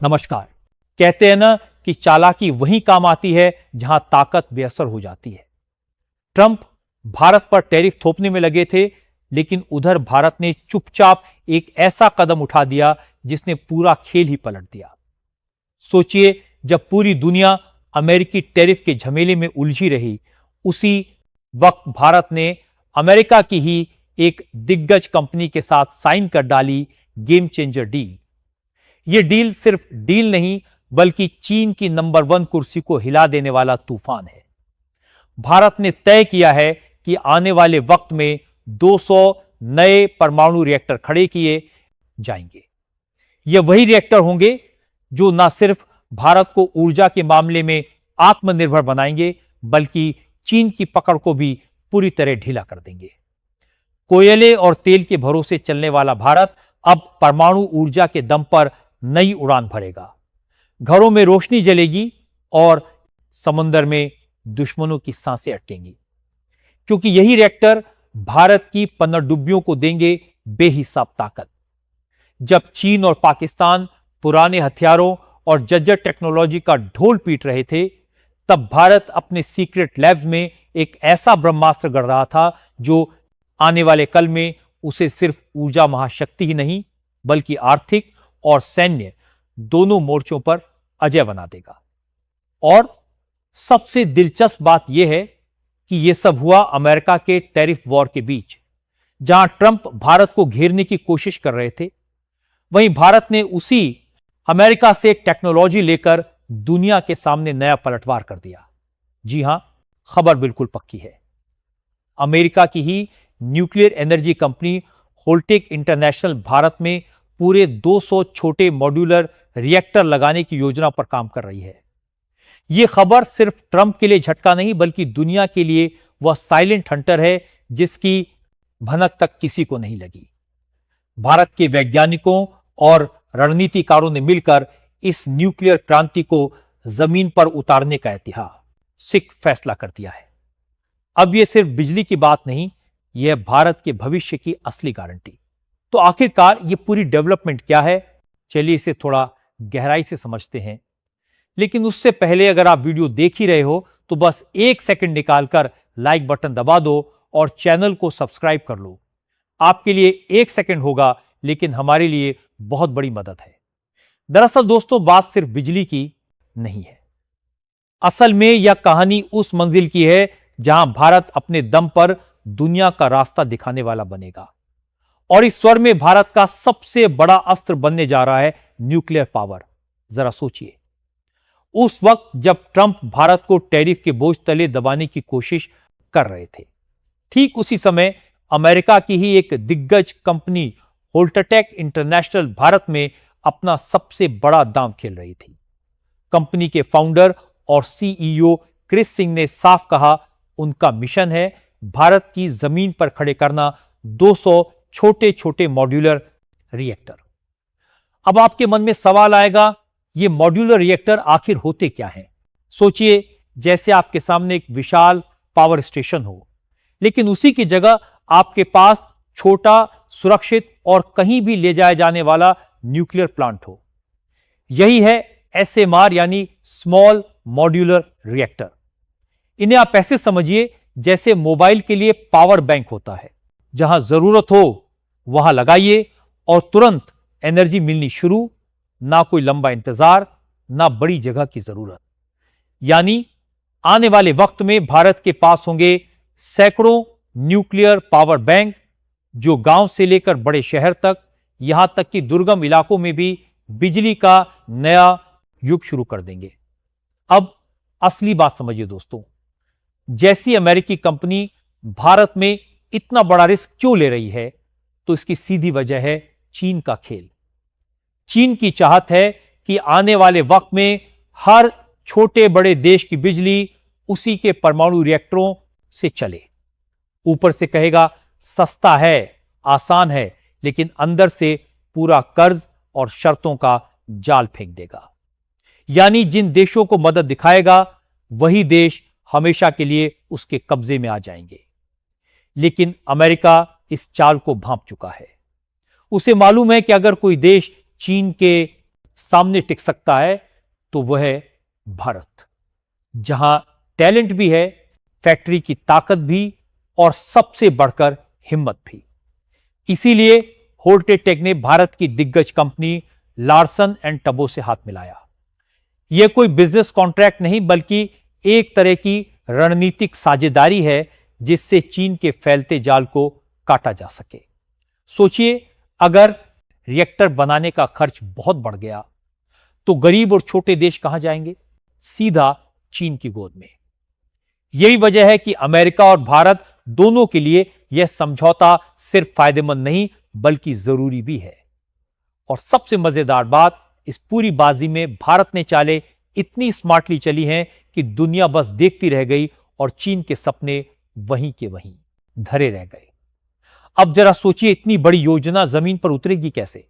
नमस्कार। कहते हैं ना कि चालाकी वहीं काम आती है जहां ताकत बेअसर हो जाती है। ट्रंप भारत पर टैरिफ थोपने में लगे थे, लेकिन उधर भारत ने चुपचाप एक ऐसा कदम उठा दिया जिसने पूरा खेल ही पलट दिया। सोचिए, जब पूरी दुनिया अमेरिकी टैरिफ के झमेले में उलझी रही, उसी वक्त भारत ने अमेरिका की ही एक दिग्गज कंपनी के साथ साइन कर डाली गेम चेंजर डील। यह डील सिर्फ डील नहीं, बल्कि चीन की नंबर 1 कुर्सी को हिला देने वाला तूफान है। भारत ने तय किया है कि आने वाले वक्त में 200 नए परमाणु रिएक्टर खड़े किए जाएंगे। ये वही रिएक्टर होंगे जो न सिर्फ भारत को ऊर्जा के मामले में आत्मनिर्भर बनाएंगे, बल्कि चीन की पकड़ को भी पूरी तरह ढीला कर देंगे। कोयले और तेल के भरोसे चलने वाला भारत अब परमाणु ऊर्जा के दम पर नई उड़ान भरेगा। घरों में रोशनी जलेगी और समुद्र में दुश्मनों की सांसें अटकेंगी, क्योंकि यही रिएक्टर भारत की पनडुब्बियों को देंगे बेहिसाब ताकत। जब चीन और पाकिस्तान पुराने हथियारों और जर्जर टेक्नोलॉजी का ढोल पीट रहे थे, तब भारत अपने सीक्रेट लैब्स में एक ऐसा ब्रह्मास्त्र गढ़ रहा था जो आने वाले कल में उसे सिर्फ ऊर्जा महाशक्ति ही नहीं, बल्कि आर्थिक और सैन्य दोनों मोर्चों पर अजय बना देगा। और सबसे दिलचस्प बात यह है कि यह सब हुआ अमेरिका के टैरिफ वॉर के बीच। जहां ट्रंप भारत को घेरने की कोशिश कर रहे थे, वहीं भारत ने उसी अमेरिका से टेक्नोलॉजी लेकर दुनिया के सामने नया पलटवार कर दिया। जी हां, खबर बिल्कुल पक्की है। अमेरिका की ही nuclear energy company Holtec International Bharat में पूरे 200 छोटे मॉड्यूलर रिएक्टर लगाने की योजना पर काम कर रही है। यह खबर सिर्फ ट्रंप के लिए झटका नहीं, बल्कि दुनिया के लिए वह साइलेंट हंटर है जिसकी भनक तक किसी को नहीं लगी। भारत के वैज्ञानिकों और रणनीतिकारों ने मिलकर इस न्यूक्लियर क्रांति को जमीन पर उतारने का ऐतिहासिक फैसला कर दिया है। अब यह सिर्फ बिजली की बात नहीं, यह भारत के भविष्य की असली गारंटी। तो आखिरकार ये पूरी डेवलपमेंट क्या है, चलिए इसे थोड़ा गहराई से समझते हैं। लेकिन उससे पहले अगर आप वीडियो देख ही रहे हो तो बस 1 सेकंड निकालकर लाइक बटन दबा दो और चैनल को सब्सक्राइब कर लो। आपके लिए 1 सेकंड होगा, लेकिन हमारे लिए बहुत बड़ी मदद है। दरअसल दोस्तों, बात सिर्फ बिजली की नहीं है। असल में यह कहानी उस मंजिल की है जहां भारत अपने दम पर दुनिया का रास्ता दिखाने वाला बनेगा। और इस स्वर में भारत का सबसे बड़ा अस्त्र बनने जा रहा है न्यूक्लियर पावर। जरा सोचिए, उस वक्त जब ट्रंप भारत को टैरिफ के बोझ तले दबाने की कोशिश कर रहे थे, ठीक उसी समय अमेरिका की ही एक दिग्गज कंपनी होल्टेक इंटरनेशनल भारत में अपना सबसे बड़ा दांव खेल रही थी। कंपनी के फाउंडर और सीईओ क्रिस सिंह ने साफ कहा, उनका मिशन है भारत की जमीन पर खड़े करना 200 छोटे छोटे मॉड्यूलर रिएक्टर। अब आपके मन में सवाल आएगा, ये मॉड्यूलर रिएक्टर आखिर होते क्या हैं? सोचिए, जैसे आपके सामने एक विशाल पावर स्टेशन हो, लेकिन उसी की जगह आपके पास छोटा, सुरक्षित और कहीं भी ले जाया जाने वाला न्यूक्लियर प्लांट हो। यही है एसएमआर यानी स्मॉल मॉड्यूलर रिएक्टर। इन्हें आप ऐसे समझिए जैसे मोबाइल के लिए पावर बैंक होता है। जहां जरूरत हो वहां लगाइए और तुरंत एनर्जी मिलनी शुरू। ना कोई लंबा इंतजार, ना बड़ी जगह की जरूरत। यानी आने वाले वक्त में भारत के पास होंगे सैकड़ों न्यूक्लियर पावर बैंक, जो गांव से लेकर बड़े शहर तक, यहां तक कि दुर्गम इलाकों में भी बिजली का नया युग शुरू कर देंगे। अब असली बात समझिए दोस्तों, जैसी अमेरिकी कंपनी भारत में इतना बड़ा रिस्क क्यों ले रही है, तो इसकी सीधी वजह है चीन का खेल। चीन की चाहत है कि आने वाले वक्त में हर छोटे बड़े देश की बिजली उसी के परमाणु रिएक्टरों से चले। ऊपर से कहेगा सस्ता है, आसान है, लेकिन अंदर से पूरा कर्ज और शर्तों का जाल फेंक देगा। यानी जिन देशों को मदद दिखाएगा, वही देश हमेशा के लिए उसके कब्जे में आ जाएंगे। लेकिन अमेरिका इस चाल को भांप चुका है। उसे मालूम है कि अगर कोई देश चीन के सामने टिक सकता है तो वह है भारत, जहां टैलेंट भी है, फैक्ट्री की ताकत भी और सबसे बढ़कर हिम्मत भी। इसीलिए होल्टेटेक ने भारत की दिग्गज कंपनी लार्सन एंड टब्रो से हाथ मिलाया। यह कोई बिजनेस कॉन्ट्रैक्ट नहीं बल्कि एक तरह की रणनीतिक साझेदारी है जिससे चीन के फैलते जाल को काटा जा सके। सोचिए, अगर रिएक्टर बनाने का खर्च बहुत बढ़ गया तो गरीब और छोटे देश कहां जाएंगे? सीधा चीन की गोद में। यही वजह है कि अमेरिका और भारत दोनों के लिए यह समझौता सिर्फ फायदेमंद नहीं बल्कि जरूरी भी है। और सबसे मजेदार बात, इस पूरी बाजी में भारत ने चालें इतनी स्मार्टली चली हैं कि दुनिया बस देखती रह गई और चीन के सपने वहीं के वहीं धरे रह गए। अब जरा सोचिए, इतनी बड़ी योजना जमीन पर उतरेगी कैसे?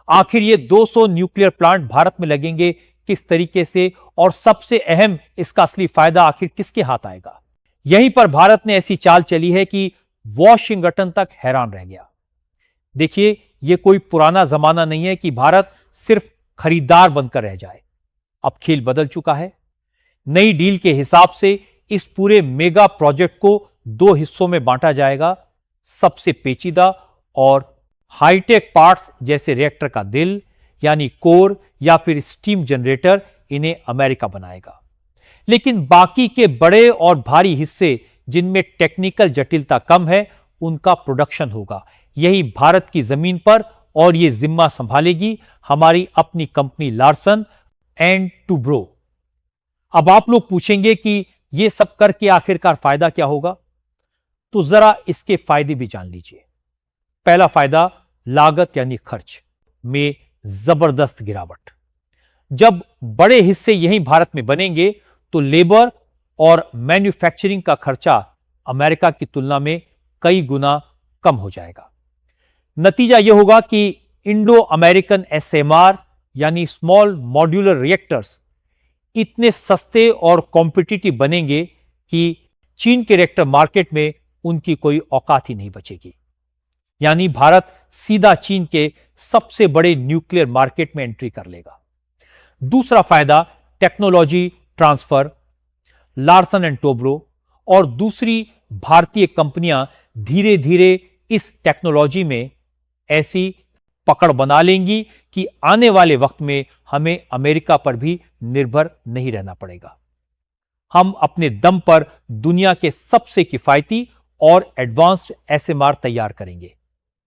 आखिर ये 200 न्यूक्लियर प्लांट भारत में लगेंगे किस तरीके से, और सबसे अहम, इसका असली फायदा आखिर किसके हाथ आएगा? यहीं पर भारत ने ऐसी चाल चली है कि वॉशिंगटन तक हैरान रह गया। देखिए, यह कोई पुराना जमाना नहीं है कि भारत सिर्फ खरीदार बनकर रह जाए। अब खेल बदल चुका है। नई डील के हिसाब से इस पूरे मेगा प्रोजेक्ट को 2 हिस्सों में बांटा जाएगा। सबसे पेचीदा और हाईटेक पार्ट्स जैसे रिएक्टर का दिल यानी कोर या फिर स्टीम जनरेटर, इन्हें अमेरिका बनाएगा। लेकिन बाकी के बड़े और भारी हिस्से जिनमें टेक्निकल जटिलता कम है, उनका प्रोडक्शन होगा यही भारत की जमीन पर, और यह जिम्मा संभालेगी हमारी अपनी कंपनी लार्सन एंड टब्रो। अब आप लोग पूछेंगे कि यह सब करके आखिरकार फायदा क्या होगा? तो जरा इसके फायदे भी जान लीजिए। पहला फायदा, लागत यानी खर्च में जबरदस्त गिरावट। जब बड़े हिस्से यहीं भारत में बनेंगे तो लेबर और मैन्युफैक्चरिंग का खर्चा अमेरिका की तुलना में कई गुना कम हो जाएगा। नतीजा यह होगा कि इंडो अमेरिकन एसएमआर यानी स्मॉल मॉड्यूलर रिएक्टर्स इतने सस्ते और कॉम्पिटिटिव बनेंगे कि चीन के रिएक्टर मार्केट में उनकी कोई औकात ही नहीं बचेगी। यानी भारत सीधा चीन के सबसे बड़े न्यूक्लियर मार्केट में एंट्री कर लेगा। दूसरा फायदा, technology transfer. Larsen and Toubro और दूसरी भारतीय कंपनियां धीरे धीरे इस टेक्नोलॉजी में ऐसी पकड़ बना लेंगी कि आने वाले वक्त में हमें अमेरिका पर भी निर्भर नहीं रहना पड़ेगा। हम अपने दम पर दुनिया के सबसे किफायती और एडवांस्ड एसएमआर तैयार करेंगे।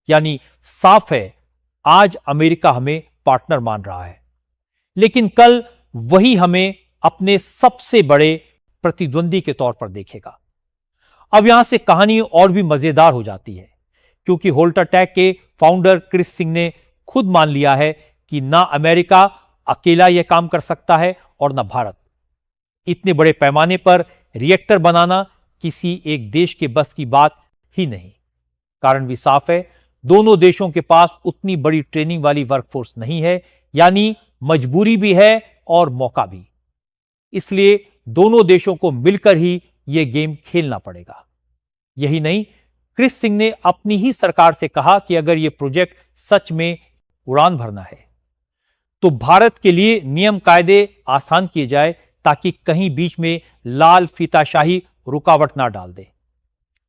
यानी साफ है, आज अमेरिका हमें पार्टनर मान रहा है, लेकिन कल वही हमें अपने सबसे बड़े प्रतिद्वंदी के तौर पर देखेगा। अब यहां से कहानी और भी मजेदार हो जाती है, क्योंकि होल्टेटेक के फाउंडर क्रिस सिंह ने खुद मान लिया है कि ना अमेरिका अकेला यह काम कर सकता है और ना भारत। इतने बड़े पैमाने पर रिएक्टर बनाना किसी एक देश के बस की बात ही नहीं। कारण भी साफ है, दोनों देशों के पास उतनी बड़ी ट्रेनिंग वाली वर्कफोर्स नहीं है, यानी मजबूरी भी है और मौका भी। इसलिए दोनों देशों को मिलकर ही यह गेम खेलना पड़ेगा। यही नहीं, क्रिस सिंह ने अपनी ही सरकार से कहा कि अगर यह प्रोजेक्ट सच में उड़ान भरना है तो भारत के लिए नियम कायदे आसान किए जाए ताकि कहीं बीच में लाल फीताशाही रुकावट ना डाल दे।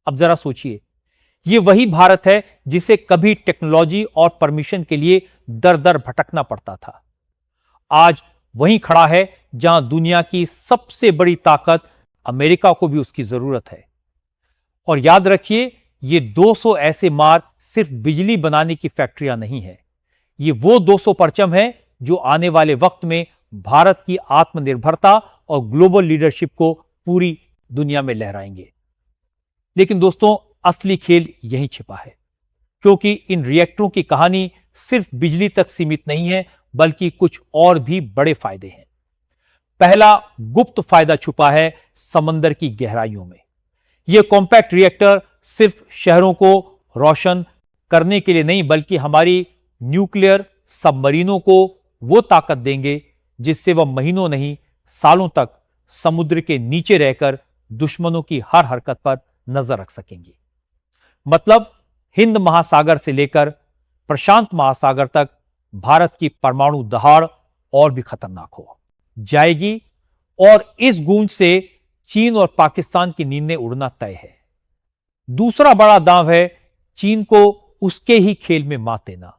अब जरा सोचिए, यह वही भारत है जिसे कभी टेक्नोलॉजी और परमिशन के लिए दर दर भटकना पड़ता था। आज वहीं खड़ा है जहां दुनिया की सबसे बड़ी ताकत अमेरिका को भी उसकी जरूरत है। और याद रखिए, ये 200 ऐसे मार्ग सिर्फ बिजली बनाने की फैक्ट्रियां नहीं है, ये वो 200 परचम है जो आने वाले वक्त में भारत की आत्मनिर्भरता और ग्लोबल लीडरशिप को पूरी दुनिया में लहराएंगे। लेकिन दोस्तों, असली खेल यहीं छिपा है, क्योंकि इन रिएक्टरों की कहानी सिर्फ बिजली तक सीमित नहीं है, बल्कि कुछ और भी बड़े फायदे हैं। पहला गुप्त फायदा छुपा है समंदर की गहराइयों में। यह कॉम्पैक्ट रिएक्टर सिर्फ शहरों को रोशन करने के लिए नहीं, बल्कि हमारी न्यूक्लियर सबमरीनों को वो ताकत देंगे जिससे वह महीनों नहीं, सालों तक समुद्र के नीचे रहकर दुश्मनों की हर हरकत पर नजर रख सकेंगी। मतलब हिंद महासागर से लेकर प्रशांत महासागर तक भारत की परमाणु दहाड़ और भी खतरनाक हो जाएगी और इस गूंज से चीन और पाकिस्तान की नींदें उड़ना तय है। दूसरा बड़ा दांव है चीन को उसके ही खेल में मात देना।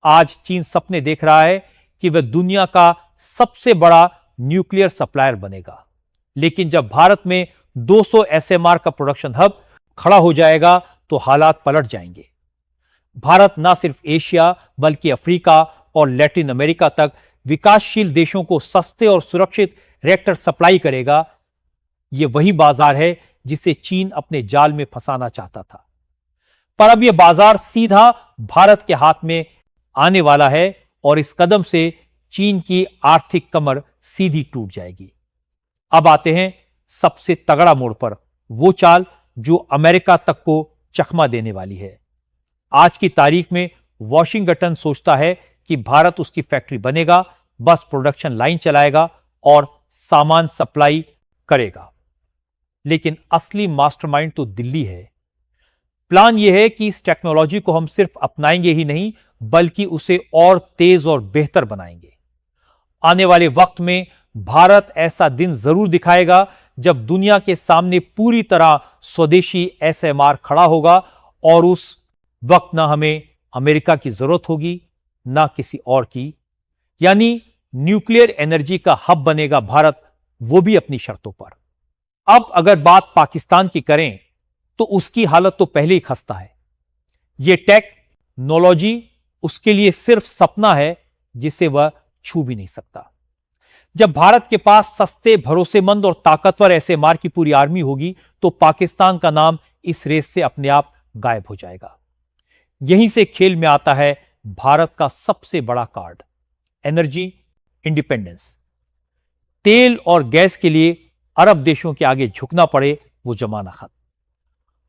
आज चीन सपने देख रहा है कि वह दुनिया का सबसे बड़ा न्यूक्लियर सप्लायर बनेगा, लेकिन जब भारत में 200 एसएमआर का प्रोडक्शन हब खड़ा हो जाएगा तो हालात पलट जाएंगे। भारत न सिर्फ एशिया बल्कि अफ्रीका और लैटिन अमेरिका तक विकासशील देशों को सस्ते और सुरक्षित रिएक्टर सप्लाई करेगा। यह वही बाजार है जिसे चीन अपने जाल में फंसाना चाहता था, पर अब यह बाजार सीधा भारत के हाथ में आने वाला है और इस कदम से चीन की आर्थिक कमर सीधी टूट जाएगी। अब आते हैं सबसे तगड़ा मोड़ पर, वो चाल जो अमेरिका तक को चकमा देने वाली है। आज की तारीख में वॉशिंगटन सोचता है कि भारत उसकी फैक्ट्री बनेगा, बस प्रोडक्शन लाइन चलाएगा और सामान सप्लाई करेगा। लेकिन असली मास्टरमाइंड तो दिल्ली है। प्लान यह है कि इस टेक्नोलॉजी को हम सिर्फ अपनाएंगे ही नहीं बल्कि उसे और तेज और बेहतर बनाएंगे। आने वाले वक्त में भारत ऐसा दिन जरूर दिखाएगा जब दुनिया के सामने पूरी तरह स्वदेशी एसएमआर खड़ा होगा और उस वक्त ना हमें अमेरिका की जरूरत होगी ना किसी और की। यानी न्यूक्लियर एनर्जी का हब बनेगा भारत, वो भी अपनी शर्तों पर। अब अगर बात पाकिस्तान की करें तो उसकी हालत तो पहले ही खस्ता है। यह टेक्नोलॉजी उसके लिए सिर्फ सपना है जिसे वह छू भी नहीं सकता। जब भारत के पास सस्ते, भरोसेमंद और ताकतवर एसएमआर की पूरी आर्मी होगी तो पाकिस्तान का नाम इस रेस से अपने आप गायब हो जाएगा। यहीं से खेल में आता है भारत का सबसे बड़ा कार्ड, एनर्जी इंडिपेंडेंस। तेल और गैस के लिए अरब देशों के आगे झुकना पड़े वो जमाना खत्म।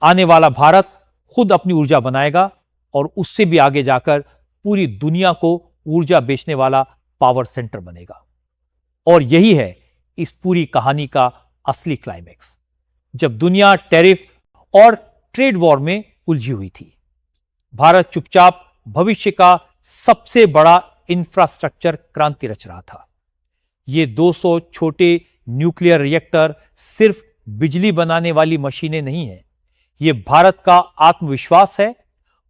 आने वाला भारत खुद अपनी ऊर्जा बनाएगा और उससे भी आगे जाकर पूरी दुनिया को ऊर्जा बेचने वाला पावर सेंटर बनेगा। और यही है इस पूरी कहानी का असली क्लाइमैक्स। जब दुनिया टैरिफ और ट्रेड वॉर में उलझी हुई थी, भारत चुपचाप भविष्य का सबसे बड़ा इंफ्रास्ट्रक्चर क्रांति रच रहा था। ये 200 छोटे न्यूक्लियर रिएक्टर सिर्फ बिजली बनाने वाली मशीनें नहीं हैं। ये भारत का आत्मविश्वास है,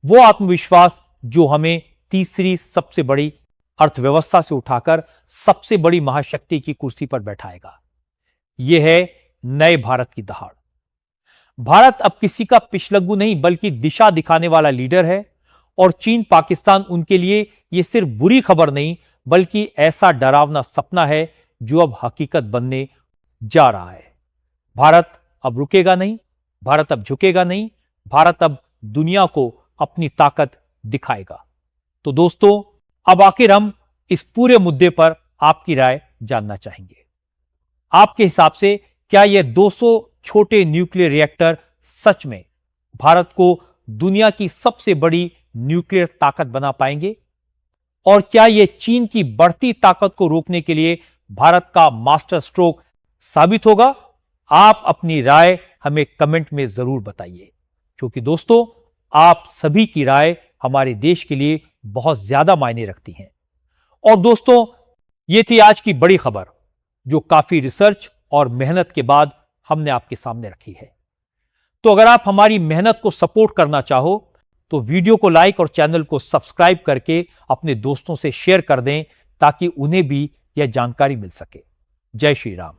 वो आत्मविश्वास जो हमें तीसरी सबसे बड़ी अर्थव्यवस्था से उठाकर सबसे बड़ी महाशक्ति की कुर्सी पर बैठाएगा। यह है नए भारत की दहाड़। भारत अब किसी का पिछलग्गू नहीं बल्कि दिशा दिखाने वाला लीडर है और चीन, पाकिस्तान उनके लिए यह सिर्फ बुरी खबर नहीं बल्कि ऐसा डरावना सपना है जो अब हकीकत बनने जा रहा है। भारत अब रुकेगा नहीं, भारत अब झुकेगा नहीं, भारत अब दुनिया को अपनी ताकत दिखाएगा। तो दोस्तों, अब आखिर हम इस पूरे मुद्दे पर आपकी राय जानना चाहेंगे। आपके हिसाब से क्या यह 200 छोटे न्यूक्लियर रिएक्टर सच में भारत को दुनिया की सबसे बड़ी न्यूक्लियर ताकत बना पाएंगे? और क्या यह चीन की बढ़ती ताकत को रोकने के लिए भारत का मास्टर स्ट्रोक साबित होगा? आप अपनी राय हमें कमेंट में जरूर बताइए, क्योंकि दोस्तों आप सभी की राय हमारे देश के लिए बहुत ज्यादा मायने रखती हैं। और दोस्तों, ये थी आज की बड़ी खबर जो काफी रिसर्च और मेहनत के बाद हमने आपके सामने रखी है। तो अगर आप हमारी मेहनत को सपोर्ट करना चाहो तो वीडियो को लाइक और चैनल को सब्सक्राइब करके अपने दोस्तों से शेयर कर दें ताकि उन्हें भी यह जानकारी मिल सके। जय श्री राम।